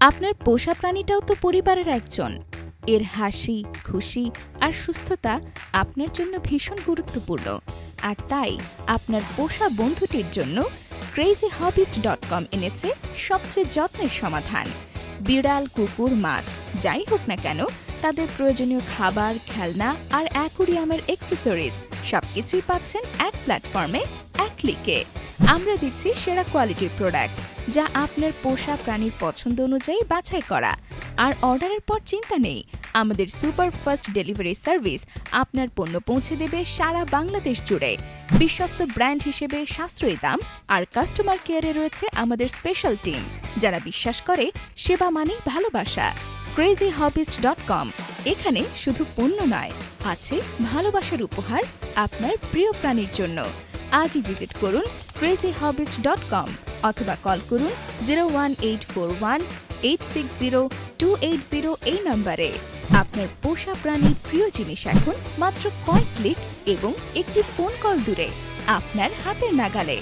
আপনার পোষা প্রাণীটাও তো পরিবারের একজন। এর হাসি, খুশি আর সুস্থতা আপনার জন্য ভীষণ গুরুত্বপূর্ণ। আর তাই আপনার পোষা বন্ধুটির জন্য crazyhobbyist.com এনেছে সবচেয়ে যত্নের সমাধান। বিড়াল, কুকুর, মাছ যাই হোক না কেন, তাদের প্রয়োজনীয় খাবার, খেলনা আর অ্যাকুরিয়ামের অ্যাক্সেসরিজ সবকিছুই পাচ্ছেন এক প্ল্যাটফর্মে, এক ক্লিকে। আমরা দিচ্ছি সেরা কোয়ালিটির প্রোডাক্ট, যা আপনার পোষা প্রাণীর পছন্দ অনুযায়ী বাছাই করা। আর অর্ডারের পর চিন্তা নেই, আমাদের সুপার ফাস্ট ডেলিভারি সার্ভিস আপনার পণ্য পৌঁছে দেবে সারা বাংলাদেশ জুড়ে। বিশ্বস্ত ব্র্যান্ড হিসেবে সাশ্রয়ী দাম আর কাস্টমার কেয়ারে রয়েছে আমাদের স্পেশাল টিম, যারা বিশ্বাস করে সেবা মানেই ভালোবাসা। crazyhobbyist.com, এখানে শুধু পণ্য নয়, আছে ভালোবাসার উপহার আপনার প্রিয় প্রাণীর জন্য। আজই ভিজিট করুন crazyhobbyist.com অথবা কল করুন 01841860280 এই নম্বরে। আপনার পোষা প্রাণীর প্রিয় জিনিস এখন মাত্র কয়েক ক্লিক এবং একটি ফোন কল দূরে, আপনার হাতের নাগালে।